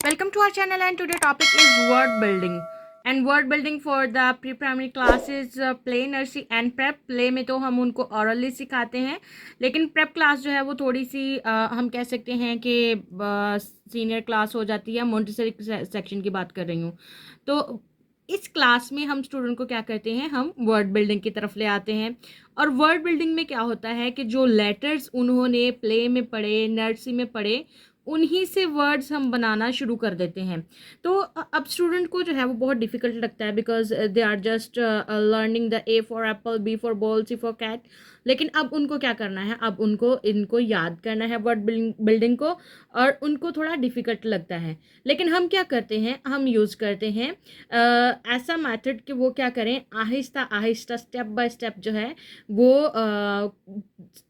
Welcome to our channel, and today topic is word building. And word building for the pre-primary classes, play, nursery and prep. play में तो हम उनको orally सिखाते हैं, लेकिन prep class जो है वो थोड़ी सी हम कह सकते हैं कि सीनियर क्लास हो जाती है. मोंटेसरी सेक्शन की बात कर रही हूँ. तो इस क्लास में हम स्टूडेंट को क्या करते हैं, हम वर्ड बिल्डिंग की तरफ ले आते हैं. और वर्ड बिल्डिंग में क्या होता है कि जो लेटर्स उन्होंने प्ले में पढ़े, नर्सरी में पढ़े, उन्हीं से वर्ड्स हम बनाना शुरू कर देते हैं. तो अब स्टूडेंट को जो है वो बहुत डिफिकल्ट लगता है, because they are just learning the A for apple, B for ball, C for cat. लेकिन अब उनको क्या करना है, अब उनको इनको याद करना है वर्ड बिल्डिंग को, और उनको थोड़ा डिफिकल्ट लगता है. लेकिन हम क्या करते हैं, हम यूज़ करते हैं ऐसा मेथड कि वो क्या करें, Aahista Aahista step by step जो है वो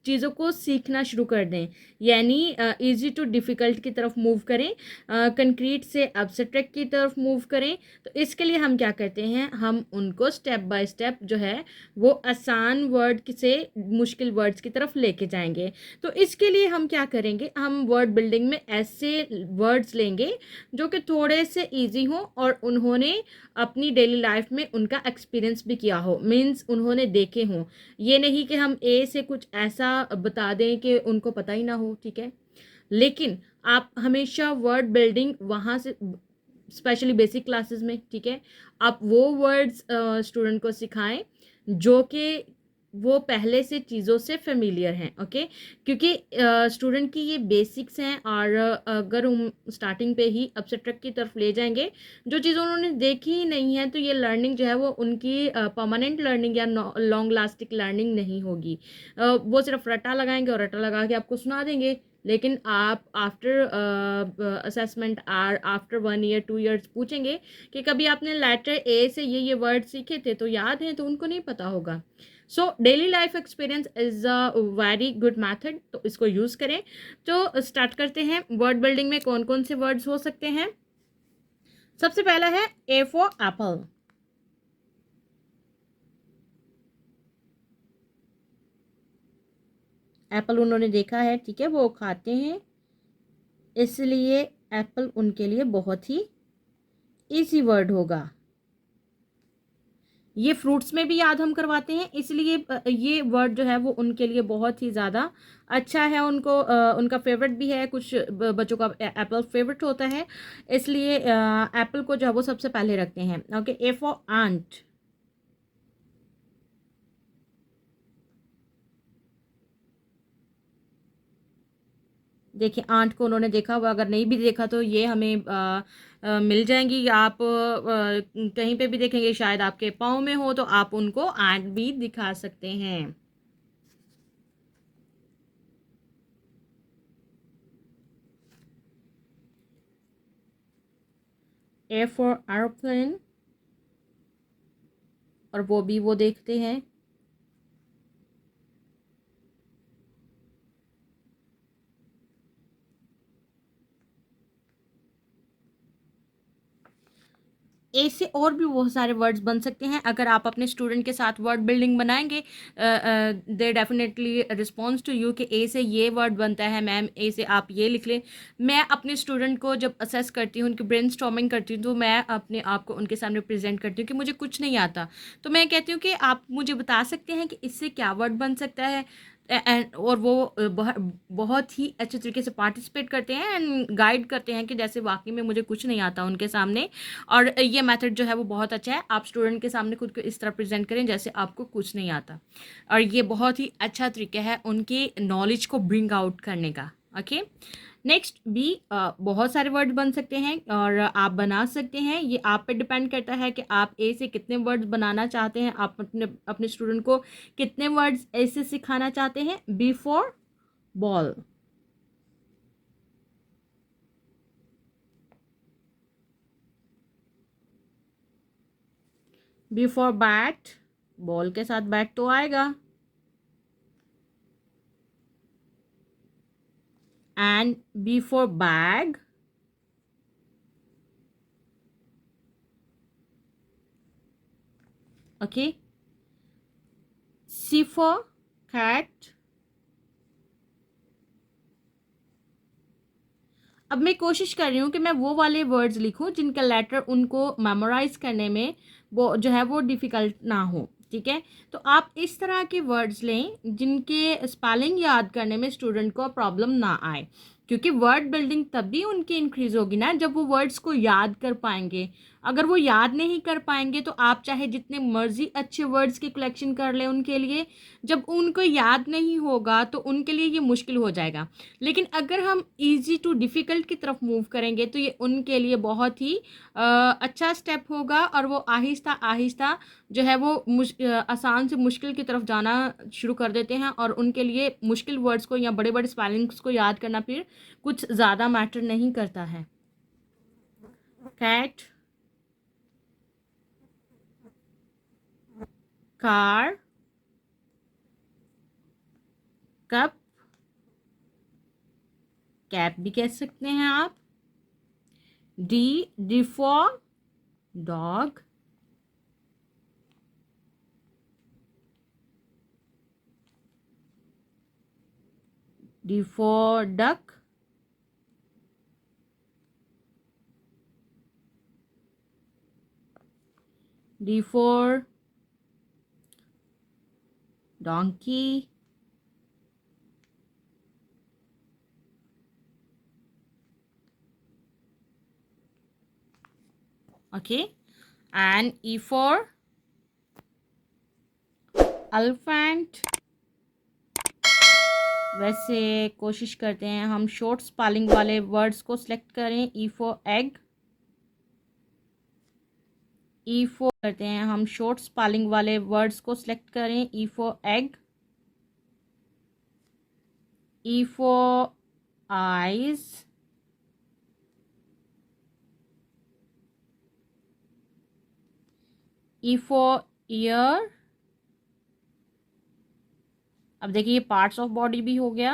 चीज़ों को सीखना शुरू कर दें. यानी इजी टू डिफ़िकल्ट की तरफ मूव करें, कंक्रीट से एब्स्ट्रैक्ट की तरफ मूव करें. तो इसके लिए हम क्या करते हैं, हम उनको स्टेप बाय स्टेप जो है वो आसान वर्ड से मुश्किल वर्ड्स की तरफ लेके जाएंगे. तो इसके लिए हम क्या करेंगे, हम वर्ड बिल्डिंग में ऐसे वर्ड्स लेंगे जो कि थोड़े से ईजी हों और उन्होंने अपनी डेली लाइफ में उनका एक्सपीरियंस भी किया हो, मीन्स उन्होंने देखे हों. ये नहीं कि हम ए से कुछ ऐसा बता दें कि उनको पता ही ना हो, ठीक है. लेकिन आप हमेशा वर्ड बिल्डिंग वहाँ से, स्पेशली बेसिक क्लासेस में, ठीक है, आप वो वर्ड्स स्टूडेंट को सिखाएं जो कि वो पहले से चीज़ों से फेमिलियर हैं. ओके, क्योंकि स्टूडेंट की ये बेसिक्स हैं, और अगर हम स्टार्टिंग पे ही एब्स्ट्रैक्ट की तरफ ले जाएंगे, जो चीज़ उन्होंने देखी ही नहीं है, तो ये लर्निंग जो है वो उनकी परमानेंट लर्निंग या लॉन्ग लास्टिक लर्निंग नहीं होगी. वो सिर्फ रट्टा लगाएंगे और रट्टा लगा के आपको सुना देंगे. लेकिन आप after assessment or after 1 year 2 years पूछेंगे कि कभी आपने लेटर ए से ये वर्ड सीखे थे, तो याद है, तो उनको नहीं पता होगा. So daily life experience is a very good method, तो इसको यूज़ करें. तो स्टार्ट करते हैं. वर्ड बिल्डिंग में कौन कौन से वर्ड्स हो सकते हैं. सबसे पहला है ए फॉर एप्पल. एप्पल उन्होंने देखा है, ठीक है, वो खाते हैं, इसलिए एप्पल उनके लिए बहुत ही इजी वर्ड होगा. ये फ्रूट्स में भी याद हम करवाते हैं, इसलिए ये वर्ड जो है वो उनके लिए बहुत ही ज़्यादा अच्छा है. उनको उनका फेवरेट भी है. कुछ बच्चों का एप्पल फेवरेट होता है, इसलिए एप्पल को जो है वो सबसे पहले रखते हैं. Okay, A for ant. देखिए, आंट को उन्होंने देखा हुआ, अगर नहीं भी देखा तो ये हमें मिल जाएंगी. आप कहीं पे भी देखेंगे, शायद आपके पाँव में हो, तो आप उनको आंट भी दिखा सकते हैं. ए फॉर एरोप्लेन, और वो भी वो देखते हैं. ए से और भी बहुत सारे वर्ड्स बन सकते हैं. अगर आप अपने स्टूडेंट के साथ वर्ड बिल्डिंग बनाएंगे, they definitely response to you कि ए से ये वर्ड बनता है मैम, ए से आप ये लिख लें. मैं अपने स्टूडेंट को जब असेस करती हूँ, उनकी ब्रेन स्टॉर्मिंग करती हूँ, तो मैं अपने आप को उनके सामने प्रेजेंट करती हूँ कि मुझे कुछ नहीं आता. तो मैं कहती हूँ कि आप मुझे बता सकते हैं कि इससे क्या वर्ड बन सकता है. एंड और वो बहुत ही अच्छे तरीके से पार्टिसिपेट करते हैं एंड गाइड करते हैं कि जैसे वाकई में मुझे कुछ नहीं आता उनके सामने. और ये मेथड जो है वो बहुत अच्छा है. आप स्टूडेंट के सामने खुद को इस तरह प्रेजेंट करें जैसे आपको कुछ नहीं आता, और ये बहुत ही अच्छा तरीका है उनकी नॉलेज को ब्रिंग आउट करने का. ओके, नेक्स्ट भी बहुत सारे वर्ड बन सकते हैं और आप बना सकते हैं. ये आप पे डिपेंड करता है कि आप ए से कितने वर्ड्स बनाना चाहते हैं, आप अपने अपने स्टूडेंट को कितने वर्ड्स ए से सिखाना चाहते हैं. B for ball. B for bat. Ball के साथ बैट तो आएगा. And B for bag. Okay. C for cat. अब मैं कोशिश कर रही हूँ कि मैं वो वाले वर्ड्स लिखूँ जिनका लेटर उनको मेमोराइज करने में वो जो है वो डिफ़िकल्ट ना हो, ठीक है। तो आप इस तरह के वर्ड्स लें जिनके स्पेलिंग याद करने में स्टूडेंट को प्रॉब्लम ना आए, क्योंकि वर्ड बिल्डिंग तभी उनकी इंक्रीज होगी ना जब वो वर्ड्स को याद कर पाएंगे। अगर वो याद नहीं कर पाएंगे तो आप चाहे जितने मर्जी अच्छे वर्ड्स की कलेक्शन कर लें उनके लिए, जब उनको याद नहीं होगा तो उनके लिए ये मुश्किल हो जाएगा। लेकिन अगर हम इजी टू डिफ़िकल्ट की तरफ मूव करेंगे तो ये उनके लिए बहुत ही अच्छा स्टेप होगा, और वो आहिस्ता आहिस्ता जो है वो आसान से मुश्किल की तरफ जाना शुरू कर देते हैं, और उनके लिए मुश्किल वर्ड्स को या बड़े बड़े स्पेलिंग्स को याद करना फिर कुछ ज़्यादा मैटर नहीं करता है। कैट, कार, कप, कैप भी कह सकते हैं आप। D for dog, D for duck, D for donkey, okay, and E for elephant। वैसे कोशिश करते हैं हम शॉर्ट स्पेलिंग वाले वर्ड्स को सिलेक्ट करें। E for egg, E for करते हैं हम शॉर्ट स्पेलिंग वाले वर्ड्स को सिलेक्ट करें। E for egg, E for eyes, E for ear। अब देखिए ये पार्ट्स ऑफ बॉडी भी हो गया,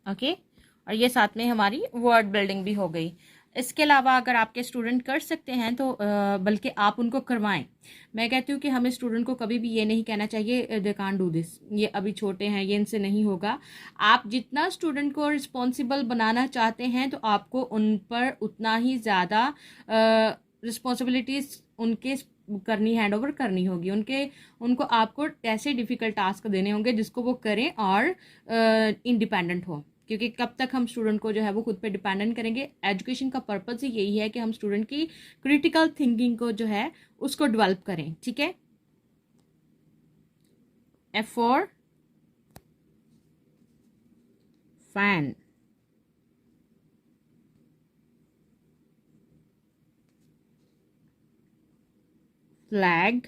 ओके और ये साथ में हमारी वर्ड बिल्डिंग भी हो गई। इसके अलावा अगर आपके स्टूडेंट कर सकते हैं तो बल्कि आप उनको करवाएं। मैं कहती हूँ कि हमें स्टूडेंट को कभी भी ये नहीं कहना चाहिए दे कांट डू दिस, ये अभी छोटे हैं, ये इनसे नहीं होगा। आप जितना स्टूडेंट को रिस्पॉन्सिबल बनाना चाहते हैं तो आपको उन पर उतना ही ज़्यादा रिस्पॉन्सिबिलिटीज़ उनके करनी, हैंड ओवर करनी होगी उनको आपको ऐसे डिफ़िकल्ट टास्क देने होंगे जिसको वो करें और इंडिपेंडेंट हो, क्योंकि कब तक हम स्टूडेंट को जो है वो खुद पे डिपेंडेंट करेंगे। एजुकेशन का पर्पज़ ही यही है कि हम स्टूडेंट की क्रिटिकल थिंकिंग को जो है उसको डेवलप करें, ठीक है। F for fan, flag,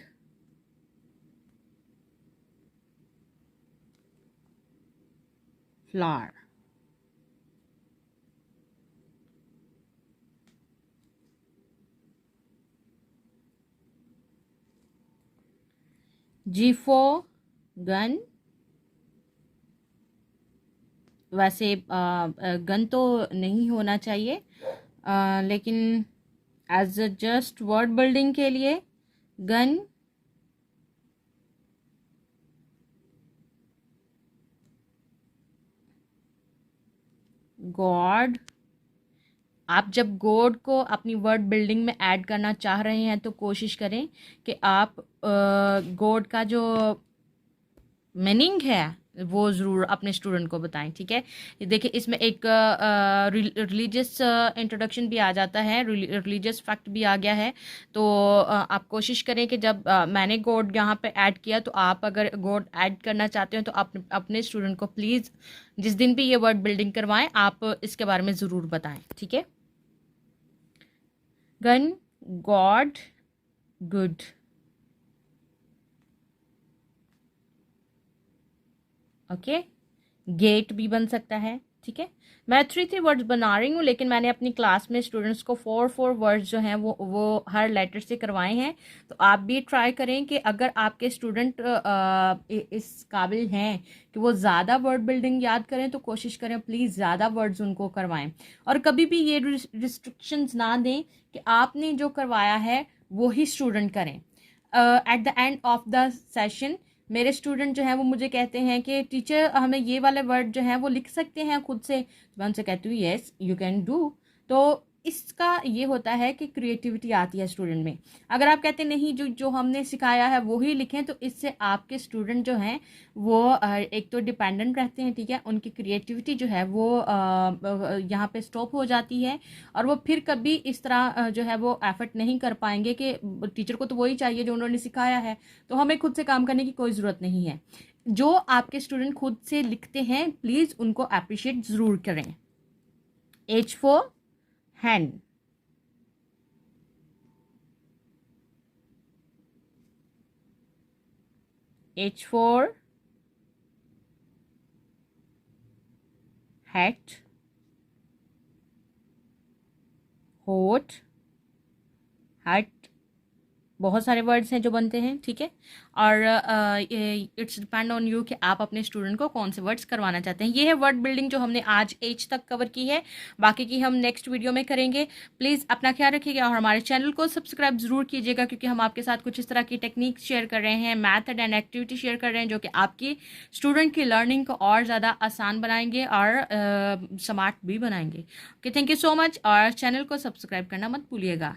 flower। G for gun. वैसे गन तो नहीं होना चाहिए, लेकिन as a just word building के लिए गन, गॉड। आप जब गॉड को अपनी वर्ड बिल्डिंग में ऐड करना चाह रहे हैं तो कोशिश करें कि आप गॉड का जो मीनिंग है वो ज़रूर अपने स्टूडेंट को बताएं, ठीक है। देखिए इसमें एक रिलीजियस इंट्रोडक्शन भी आ जाता है, रिलीजियस फैक्ट भी आ गया है। तो आप कोशिश करें कि जब मैंने गॉड यहाँ पे ऐड किया तो आप अगर गॉड ऐड करना चाहते हो तो आप अपने स्टूडेंट को प्लीज़ जिस दिन भी ये वर्ड बिल्डिंग करवाएं आप इसके बारे में ज़रूर बताएं, ठीक है। Gun, god, good, okay. Gate भी बन सकता है, ठीक है। मैं 3 वर्ड्स बना रही हूँ, लेकिन मैंने अपनी क्लास में स्टूडेंट्स को 4 वर्ड्स जो हैं वो हर लेटर से करवाए हैं। तो आप भी ट्राई करें कि अगर आपके स्टूडेंट इस काबिल हैं कि वो ज़्यादा वर्ड बिल्डिंग याद करें तो कोशिश करें प्लीज़ ज़्यादा वर्ड्स उनको करवाएं, और कभी भी ये रिस्ट्रिक्शंस ना दें कि आपने जो करवाया है वो ही स्टूडेंट करें। At the end of the session मेरे स्टूडेंट जो हैं वो मुझे कहते हैं कि टीचर हमें ये वाले वर्ड जो हैं वो लिख सकते हैं खुद से, तो मैं उनसे कहती हूँ येस यू कैन डू। तो इसका ये होता है कि क्रिएटिविटी आती है स्टूडेंट में। अगर आप कहते नहीं जो जो हमने सिखाया है वो ही लिखें, तो इससे आपके स्टूडेंट जो हैं वो एक तो डिपेंडेंट रहते हैं, ठीक है, उनकी क्रिएटिविटी जो है वो यहाँ पे स्टॉप हो जाती है, और वो फिर कभी इस तरह जो है वो एफर्ट नहीं कर पाएंगे कि टीचर को तो वही चाहिए जो उन्होंने सिखाया है, तो हमें खुद से काम करने की कोई ज़रूरत नहीं है। जो आपके स्टूडेंट खुद से लिखते हैं प्लीज़ उनको अप्रिशिएट ज़रूर करें। H for hen, H for hat, hot, hat, बहुत सारे वर्ड्स हैं जो बनते हैं, ठीक है। और इट्स डिपेंड ऑन यू कि आप अपने स्टूडेंट को कौन से वर्ड्स करवाना चाहते हैं। ये है वर्ड बिल्डिंग जो हमने आज एज तक कवर की है, बाकी की हम नेक्स्ट वीडियो में करेंगे। प्लीज़ अपना ख्याल रखिएगा और हमारे चैनल को सब्सक्राइब ज़रूर कीजिएगा, क्योंकि हम आपके साथ कुछ इस तरह की टेक्निक शेयर कर रहे हैं, मैथड एंड एक्टिविटी शेयर कर रहे हैं, जो कि आपकी स्टूडेंट की लर्निंग को और ज़्यादा आसान बनाएंगे और स्मार्ट भी बनाएंगे। Okay, thank you so much, और चैनल को सब्सक्राइब करना मत भूलिएगा।